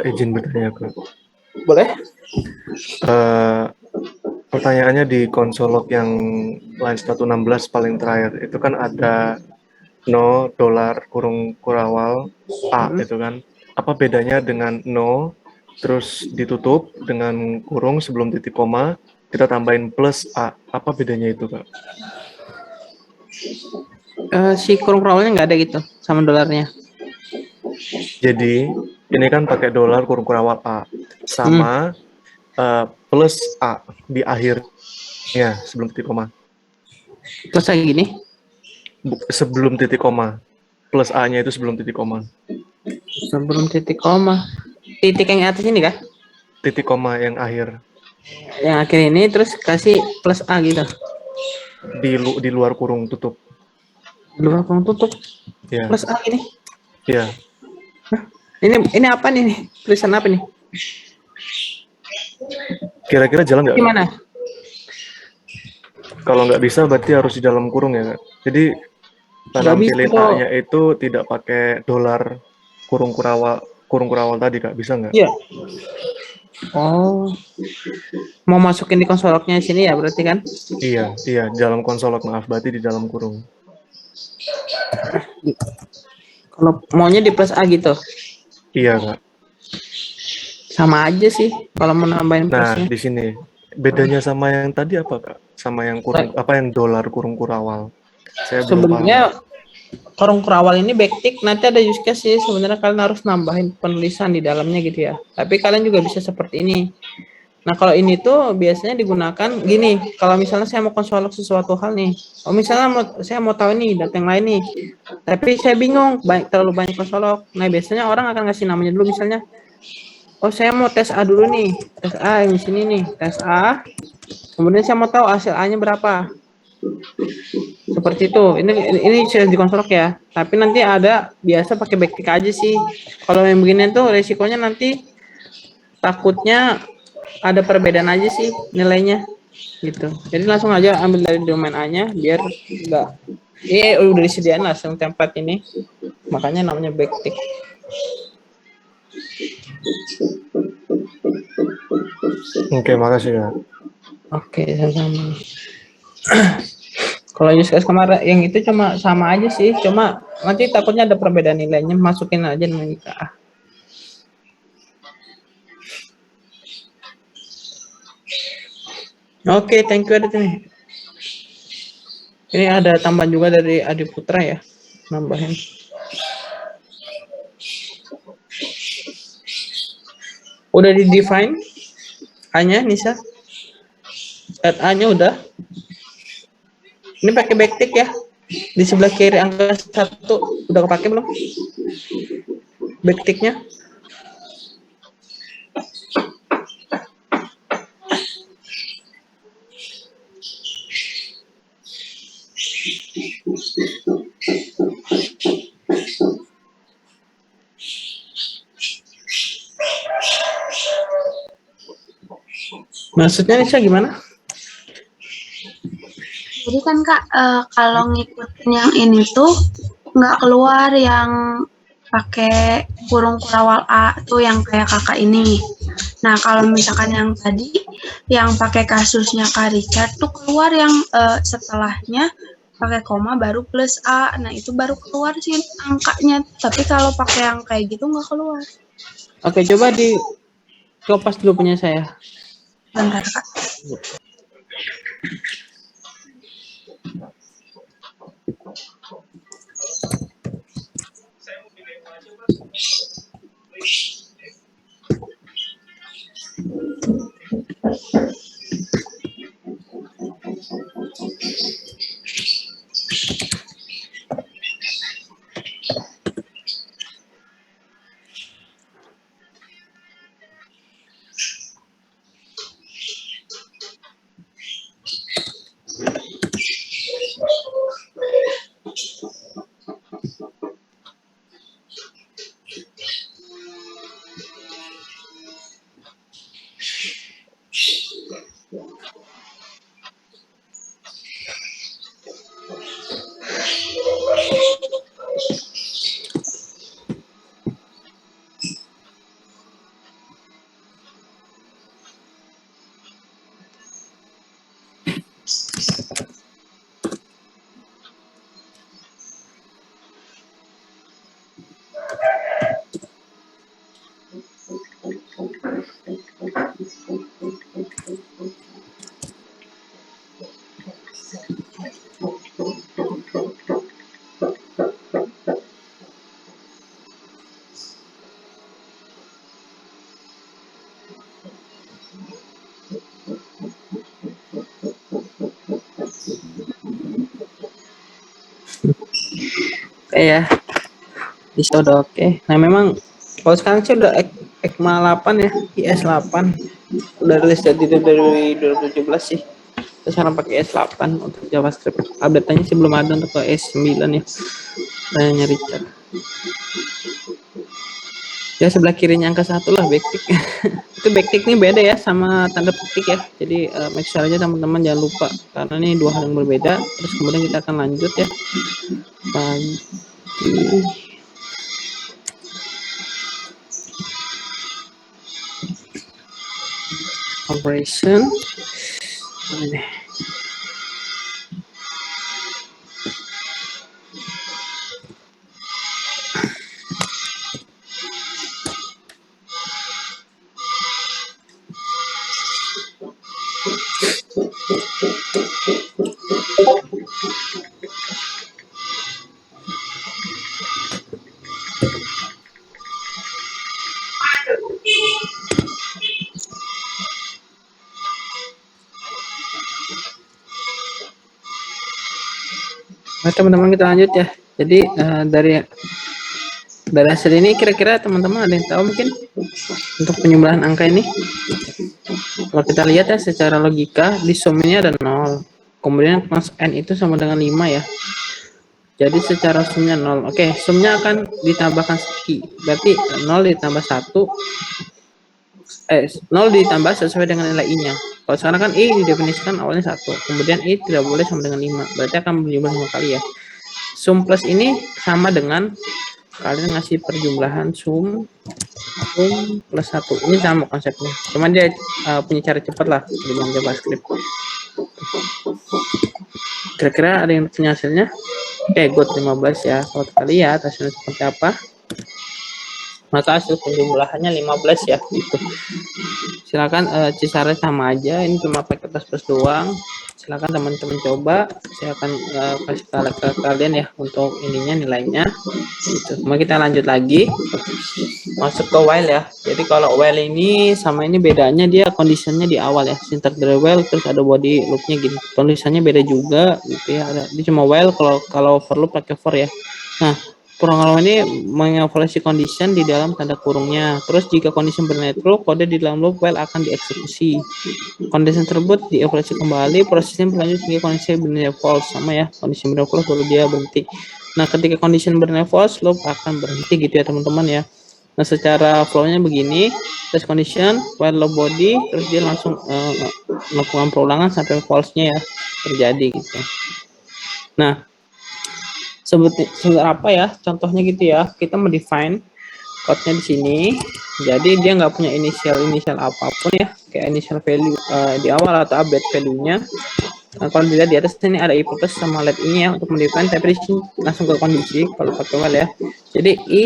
Izin bertanya Kak. Boleh? Pertanyaannya di konsolog yang line 116 paling terakhir itu kan ada no $ kurung kurawal a itu kan. Apa bedanya dengan no terus ditutup dengan kurung sebelum titik koma kita tambahin plus a? Apa bedanya itu Kak? Si kurung kurawalnya nggak ada gitu sama dolarnya. Jadi ini kan pakai $ kurung kurawal a sama plus a di akhirnya sebelum titik koma. Plus lagi gini. Sebelum titik koma. Plus a-nya itu sebelum titik koma. Sebelum titik koma. Titik yang atas ini kah? Titik koma yang akhir. Yang akhir ini terus kasih plus a gitu. Di luar kurung tutup. Luar kurung tutup. Ya. Plus a gini. Ya. Ini apa nih? Tulisan apa nih? Kira-kira jalan nggak? Gimana? Kalau nggak bisa berarti harus di dalam kurung ya Kak. Jadi tampilin A-nya itu tidak pakai $ kurung kurawal tadi Kak, bisa nggak? Iya. Oh. Mau masukin di konsoloknya sini ya berarti kan? Iya, dalam konsolok, maaf, berarti di dalam kurung. Kalau maunya di plus A gitu. Iya Kak. Sama aja sih kalau mau nambahin Nah, plusnya. di sini bedanya sama yang tadi apa Kak? Sama yang kurung apa yang $ kurung kurawal? Saya belum paham. Sebenarnya kurung kurawal ini backtick, nanti ada use case sih sebenarnya kalian harus nambahin penulisan di dalamnya gitu ya. Tapi kalian juga bisa seperti ini. Nah kalau ini tuh biasanya digunakan gini, kalau misalnya saya mau konsolok sesuatu hal nih, misalnya saya mau tahu nih data yang lain nih, tapi saya bingung terlalu banyak konsolok. Nah biasanya orang akan ngasih namanya dulu, misalnya, oh saya mau tes A dulu nih, tes A yang di sini nih, tes A, kemudian saya mau tahu hasil A-nya berapa. Seperti itu. Ini sudah dikonsolok ya. Tapi nanti ada biasa pakai backtick aja sih. Kalau yang begini tuh resikonya nanti takutnya ada perbedaan aja sih nilainya gitu. Jadi langsung aja ambil dari domain A-nya biar enggak udah disediain langsung template ini. Makanya namanya backtick. Oke, makasih ya. Oke, sama-sama. Kalau use case kemarin yang itu cuma sama aja sih, cuma nanti takutnya ada perbedaan nilainya, masukin aja nanti ke A. Oke, thank you Adit nih. Ini ada tambahan juga dari Adi Putra ya, nambahin. Udah di define A-nya Nisa? Add A-nya udah. Ini pakai backtick ya. Di sebelah kiri angka 1 udah kepake belum? Backticknya? Maksudnya Nisa gimana? Jadi kan Kak, kalau ngikutin yang ini tuh nggak keluar yang pakai kurung kurawal A tuh yang kayak kakak ini. Nah kalau misalkan yang tadi yang pakai kasusnya Kak Richard tuh keluar yang setelahnya pakai koma baru plus A. Nah itu baru keluar sih angkanya. Tapi kalau pakai yang kayak gitu nggak keluar. Oke, coba di kopas dulu punya saya. Bentar Kak. Oke ya. Bisa udah oke. Nah memang kalau sekarang sih udah ECMA 8 ya, IS 8 udah rilis dari 2017 sih. Terus sekarang pakai IS 8 untuk JavaScript. Update-nya sih belum ada untuk ke IS 9 ya. Tanya Richard. Ya sebelah kirinya angka 1 lah backtick. Itu backtick nih beda ya sama tanda petik ya. Jadi make sure aja teman-teman jangan lupa karena ini dua hal yang berbeda. Terus kemudian kita akan lanjut ya. Bagi operation ini. Nah, teman-teman kita lanjut ya. Jadi dari hasil ini kira-kira teman-teman ada yang tahu mungkin untuk penyembelahan angka ini? Kalau kita lihat ya secara logika di sumnya ada 0. Kemudian mas n itu sama dengan 5 ya. Jadi secara sumnya 0. Oke, sumnya akan ditambahkan i. Berarti 0 ditambah 1 0 ditambah sesuai dengan nilai i-nya. Kalau sekarang kan i didefinisikan awalnya 1, kemudian i tidak boleh sama dengan 5. Berarti akan berjumlah 5 kali ya. Sum plus ini sama dengan kalian ngasih perjumlahan sum plus 1. Ini sama konsepnya. Cuman dia punya cara cepat lah di dalam JavaScript. Kira-kira ada yang punya hasilnya? Oke, good 15 ya. Kalau kita lihat hasilnya seperti apa. maka hasil penjumlahannya 15 ya gitu. Silakan cisarnya sama aja, ini cuma pakai plus plus doang. Silakan teman-teman coba, saya akan kasih ke kalian ya untuk ininya nilainya gitu. Kemudian kita lanjut lagi masuk ke while ya. Jadi kalau while ini sama ini bedanya dia conditionnya di awal ya, syntax dari while terus ada body loopnya gini, tulisannya beda juga gitu ya. Ini cuma while, kalau for loop pakai for ya. Nah, program ini mengevaluasi condition di dalam tanda kurungnya. Terus jika condition bernilai true, kode di dalam loop while akan dieksekusi. Condition tersebut dievaluasi kembali, prosesnya berlanjut hingga kondisi bernilai false. Sama ya, kondisi bernilai false baru dia berhenti. Nah, ketika condition bernilai false, loop akan berhenti gitu ya teman-teman ya. Nah, secara flow-nya begini, test condition, while loop body, terus dia langsung melakukan perulangan sampai false-nya ya terjadi gitu. Nah, seperti apa ya contohnya gitu ya, kita mendefine code-nya di sini. Jadi dia nggak punya initial apapun ya, kayak initial value di awal atau update value-nya. Nah, kalau dilihat di atas ini ada if plus sama let i-nya ya untuk mendefine, tapi di sini langsung ke kondisi kalau pakai while ya. Jadi i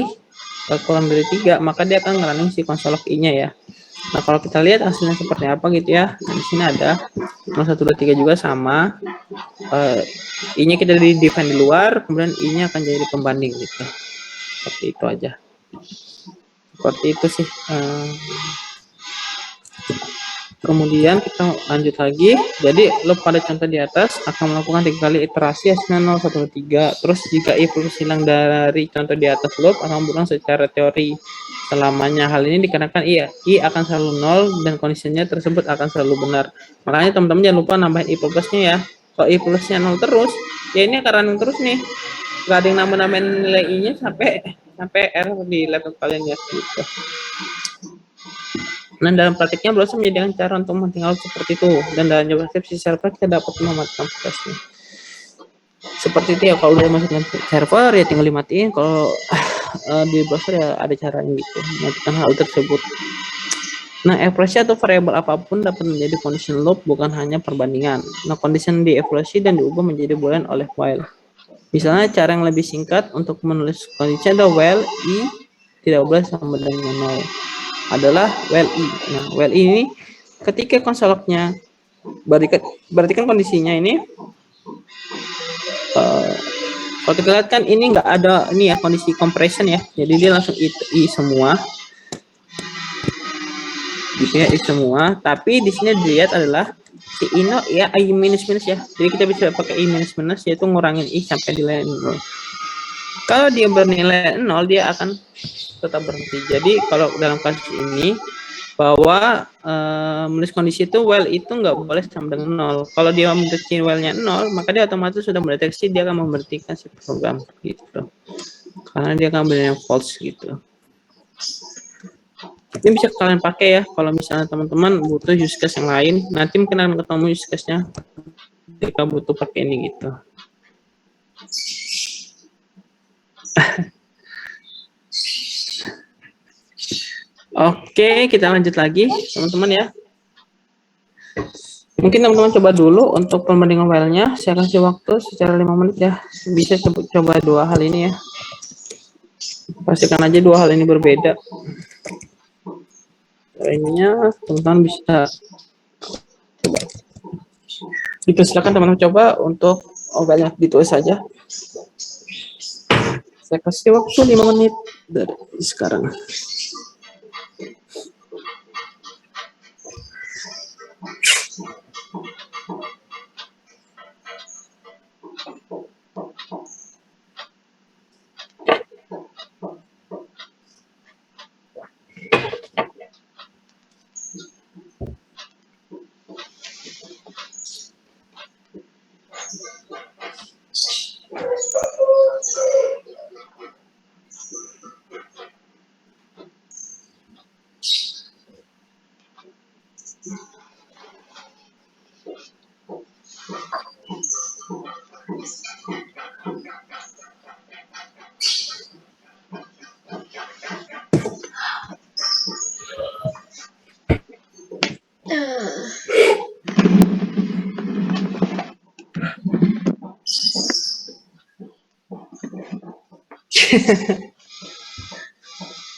kurang dari 3, maka dia akan ngerunning si console log i-nya ya. Nah, kalau kita lihat hasilnya seperti apa gitu ya. Nah, di sini ada 0, 1, 2, 3 juga sama. I-nya kita di define di luar, kemudian I-nya akan jadi pembanding gitu. Seperti itu aja. Seperti itu sih. Kemudian kita lanjut lagi. Jadi loop pada contoh di atas akan melakukan 3 kali iterasi hasilnya 0, 1, 3. Terus jika i plus hilang dari contoh di atas loop akan berulang secara teori selamanya. Hal ini dikarenakan i akan selalu 0 dan kondisinya tersebut akan selalu benar. Makanya teman-teman jangan lupa nambahin i plusnya ya. Kalau i plusnya 0 terus, ya ini akan running terus nih. Gak ada yang nambah-nambahin nilai i-nya sampai error di laptop kalian ya gitu. Nah, dalam praktiknya Blossom menyediakan cara untuk mengtinggal seperti itu, dan dalam JavaScript si server kita dapat mematikan prosesnya. Seperti itu ya, kalau udah masuk ke server ya tinggal dimatiin. Kalau di browser ya ada caranya gitu, mematikan hal tersebut. Nah, evaluasi atau variabel apapun dapat menjadi condition loop, bukan hanya perbandingan. Nah, condition dievaluasi dan diubah menjadi boolean oleh while. Misalnya cara yang lebih singkat untuk menulis condition adalah while i tidak boleh sama dengan 0 adalah while i. Nah, while i ini ketika console log-nya berarti kan kondisinya ini kalau kita lihat kan ini nggak ada ini ya kondisi compression ya, jadi dia langsung i semua gitu ya, i semua. Tapi di sini dilihat adalah si ino ya i minus minus ya, jadi kita bisa pakai i minus minus yaitu ngurangin i sampai nilai 0. Kalau dia bernilai 0 dia akan tetap berhenti. Jadi kalau dalam kasus ini bahwa menulis kondisi itu while itu nggak boleh sama dengan 0. Kalau dia mendeteksi while-nya 0, maka dia otomatis sudah mendeteksi dia akan memberhentikan si program gitu. Karena dia akan benar false gitu. Ini bisa kalian pakai ya kalau misalnya teman-teman butuh use case yang lain. Nanti mungkin akan ketemu use case-nya ketika butuh pakai ini gitu. Oke, kita lanjut lagi teman-teman ya. Mungkin teman-teman coba dulu untuk perbandingan while-nya. Saya kasih waktu secara 5 menit ya. Bisa coba 2 hal ini ya. Pastikan aja 2 hal ini berbeda. Lainnya teman-teman bisa coba. Silakan teman-teman coba untuk while-nya ditulis saja. Saya kasih waktu 5 menit dari sekarang.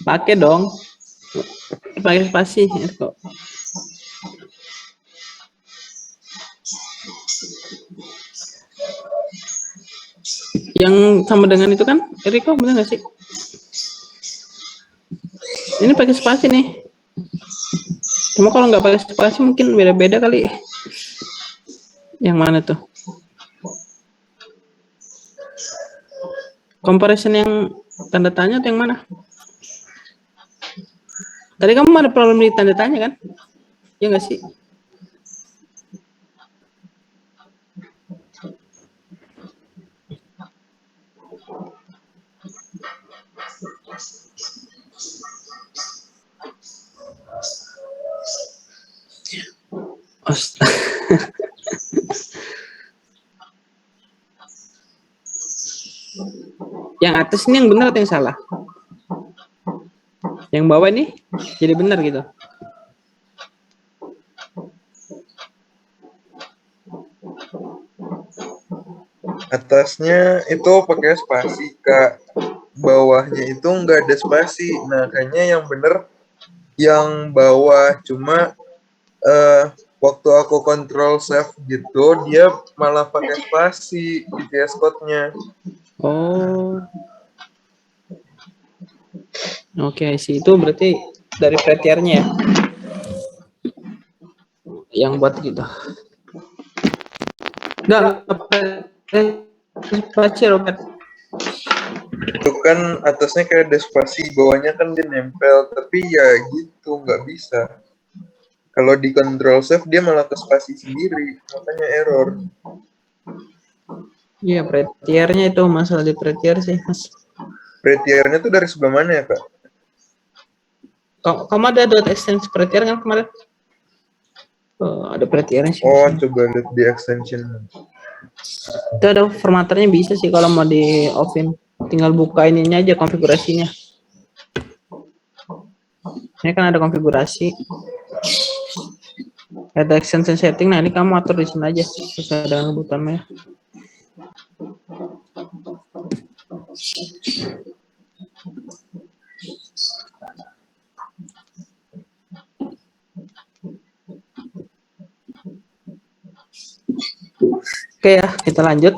Pakai dong. Pakai spasi kok. Yang sama dengan itu kan, Eriko bener nggak sih? Ini pakai spasi nih. Cuma kalau nggak pakai spasi mungkin beda-beda kali. Yang mana tuh? Comparison yang tanda tanya atau yang mana? Tadi kamu ada problem di tanda tanya kan? Ya nggak sih? Yang atas ini yang benar atau yang salah? Yang bawah ini jadi benar gitu. Atasnya itu pakai spasi, Kak. Bawahnya itu nggak ada spasi. Nah, kayaknya yang bener yang bawah. Cuma waktu aku kontrol save gitu, dia malah pakai spasi di VS Code-nya. Oh. Oke, sih itu berarti dari pretiernya ya. Yang buat gitu. Enggak, spasi Robert. Itu kan atasnya kayak ada spasi, bawahnya kan dia nempel, tapi ya gitu, nggak bisa. Kalau di control save dia malah ke spasi sendiri, makanya error. Iya, pretiernya itu masalah di pretier sih, Mas. Pretiernya tuh dari sebelah mana ya, Kak? Kamu ada extension pretier kan kemarin? Ada pretiernya sih. Oh, coba lihat di extension. Itu ada formaternya bisa sih kalau mau di offin. Tinggal buka ininya aja konfigurasinya. Ini kan ada konfigurasi. Ada extension setting. Nah, ini kamu atur di sini aja sesuai dengan kebutuhannya. Oke ya, kita lanjut.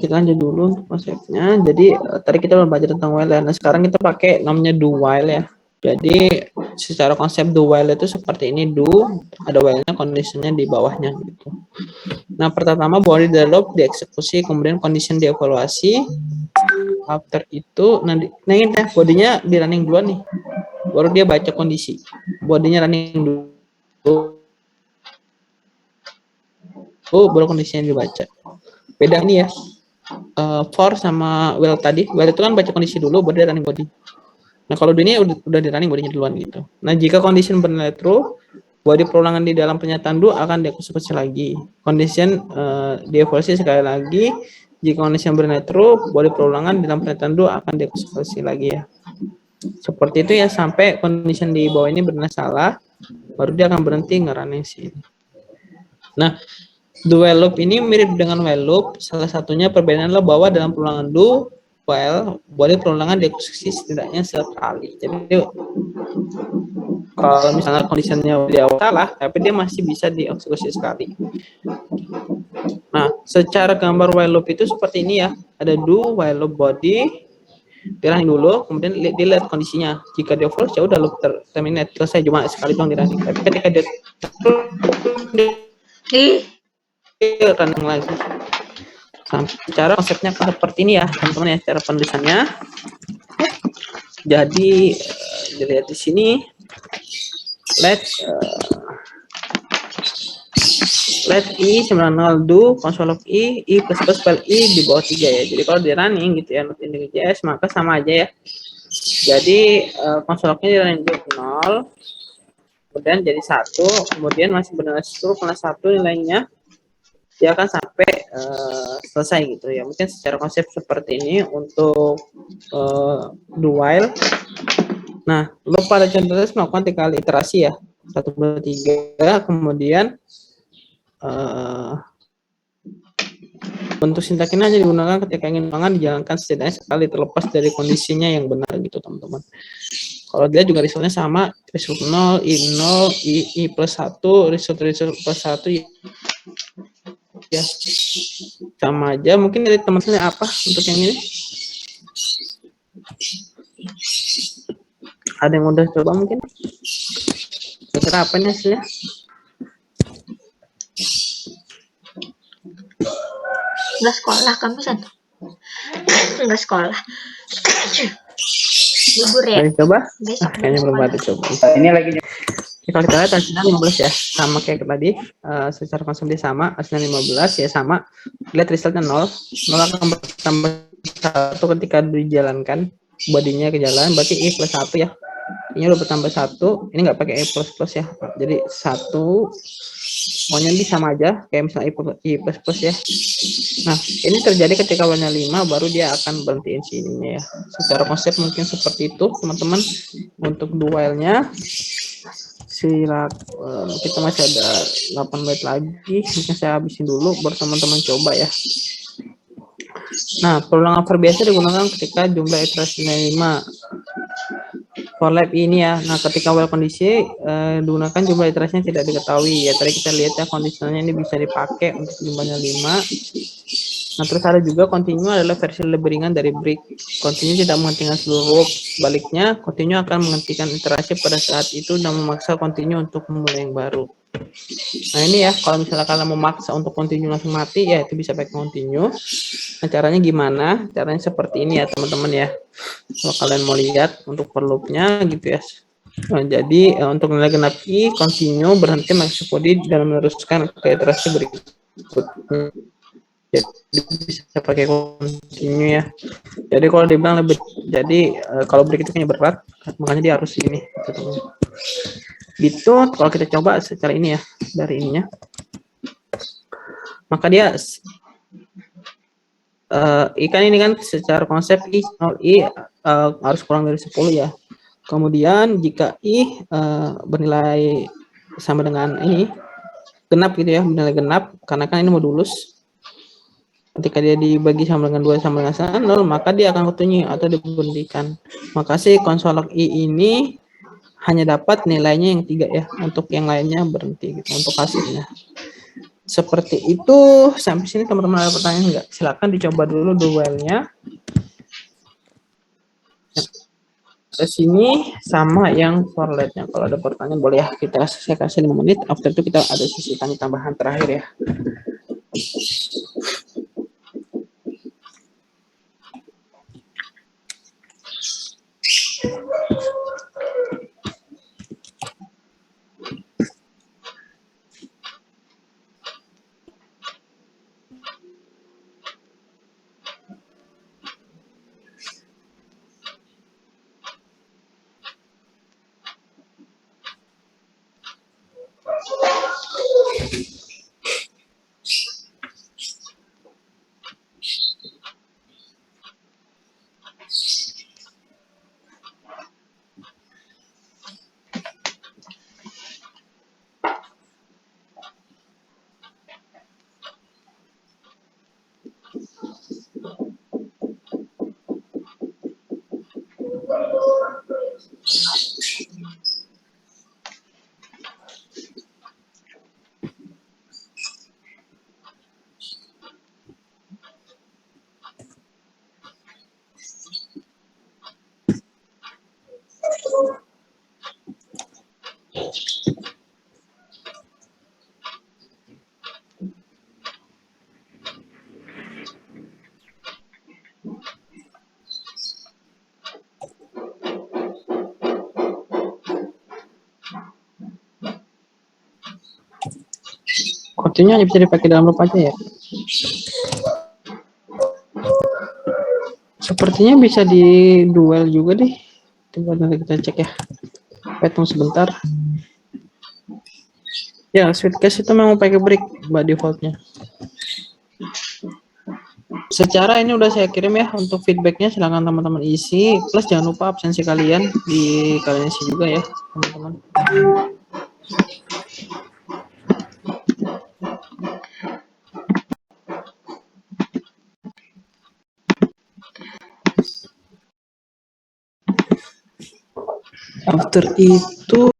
Kita lanjut dulu untuk konsepnya. Jadi tadi kita udah belajar tentang while ya. Nah, sekarang kita pakai namanya do while ya. Jadi secara konsep do while itu seperti ini, do ada while-nya, condition-nya di bawahnya gitu. Nah, pertama body develop dieksekusi, kemudian condition dievaluasi. After itu nanti nah ini ya, bodinya di running duluan nih. Baru dia baca kondisi. Bodinya running dulu. Baru kondisinya dibaca. Beda nih ya. For sama well tadi. Well itu kan baca kondisi dulu, baru dia running body. Nah, kalau ini udah di running bodinya duluan gitu. Nah, jika condition bernilai true, body perulangan di dalam pernyataan do akan dieksekusi lagi. Condition dievaluasi sekali lagi. Jika condition bernilai true, body perulangan di dalam pernyataan do akan dieksekusi lagi ya. Seperti itu ya sampai condition di bawah ini bernilai salah, baru dia akan berhenti nge-running sini. Nah, do while loop ini mirip dengan while loop. Salah satunya perbedaannya adalah bahwa dalam perulangan do while boleh perulangan dieksekusi setidaknya sekali. Jadi kalau misalnya kondisinya di awal salah, tapi dia masih bisa dieksekusi sekali. Nah, secara gambar while loop itu seperti ini ya. Ada do while loop body, dirunning dulu, kemudian dilihat kondisinya. Jika dia false ya udah loop terminate, selesai, cuma sekali doang dirunning. Tapi ketika dia running lagi. Secara konsepnya seperti ini ya teman-teman ya, secara penulisannya. Jadi dilihat di sini, let i 90 do console log i plus file i di bawah 3 ya. Jadi kalau di running gitu ya, not index.js maka sama aja ya. Jadi console lognya di running do 0, kemudian jadi 1, kemudian masih bernilai 10 karena 1 nilainya dia akan sampai selesai gitu ya. Mungkin secara konsep seperti ini untuk do while. Nah, loop pada contohnya melakukan 3 kali iterasi ya, 1, 2, 3, kemudian bentuk sintaknya hanya digunakan ketika ingin ulangan dijalankan setidaknya sekali terlepas dari kondisinya yang benar gitu teman-teman. Kalau dia juga resultnya sama, result 0, I0, I plus 1, result plus 1 ya sama aja. Mungkin dari teman-teman apa untuk yang ini? Ada yang udah coba mungkin? Kira apa nih hasilnya? Nggak sekolah kamu satu. Nggak sekolah. Libur ya. Ayo coba. Besok Kayaknya belum sekolah. ada coba. Ini lagi Oke, kalau kita lihat hasilnya 15 ya, sama kayak tadi, secara konsep dia sama, hasilnya 15 ya sama. Lihat resultnya 0 akan bertambah 1 ketika dijalankan, bodinya ke jalan, berarti I plus 1 ya. Ini udah bertambah 1, ini nggak pakai I plus ya, jadi 1, pokoknya ini sama aja, kayak misalnya I plus ya. Nah, ini terjadi ketika awalnya 5, baru dia akan berhentiin sininya ya. Secara konsep mungkin seperti itu, teman-teman. Untuk dualnya, kita masih ada 8 menit lagi, mungkin saya habisin dulu baru teman-teman coba ya. Nah, perulangan for biasa digunakan ketika jumlah iterasinya 5. For lab ini ya, nah ketika while kondisi digunakan jumlah iterasinya tidak diketahui ya. Tadi kita lihat ya kondisinya ini bisa dipakai untuk jumlahnya 5. Nah, terus ada juga continue adalah versi lebih ringan dari break. Continue tidak menghentikan seluruh loop. Sebaliknya, continue akan menghentikan iterasi pada saat itu dan memaksa continue untuk memulai yang baru. Nah, ini ya, kalau misalnya kalian memaksa untuk continue langsung mati, ya itu bisa pakai continue. Nah, caranya gimana? Caranya seperti ini ya, teman-teman ya. Kalau kalian mau lihat untuk per loop-nya gitu ya. Nah, jadi untuk nilai genap I, continue berhenti mengeksekusi dan meneruskan ke iterasi berikutnya. Jadi bisa pakai continue ya. Jadi kalau dibilang lebih, jadi kalau break itu kayaknya berat, makanya dia harus ini. Gitu. Kalau kita coba secara ini ya, dari ininya, maka dia ikan ini kan secara konsep I harus kurang dari 10 ya. Kemudian jika I bernilai sama dengan ini genap gitu ya, bernilai genap karena kan ini modulus. Ketika dia dibagi sama dengan 2 sama dengan 0, maka dia akan continue atau diberhentikan. Maka si konsol log I ini hanya dapat nilainya yang 3 ya, untuk yang lainnya berhenti gitu untuk hasilnya. Seperti itu. Sampai sini teman-teman ada pertanyaan enggak? Silakan dicoba dulu dualnya. Ke sini sama yang for lab-nya. Kalau ada pertanyaan boleh ya, saya kasih 5 menit. After itu kita ada sesi tanya tambahan terakhir ya. Continue hanya bisa dipakai dalam loop aja ya. Sepertinya bisa di dual juga deh. Coba nanti kita cek ya. Hitung sebentar. Ya, Sweetcast itu memang pakai break by defaultnya. Secara ini udah saya kirim ya untuk feedbacknya, silahkan teman-teman isi. Plus jangan lupa absensi kalian di kalian isi juga ya teman-teman. atur itu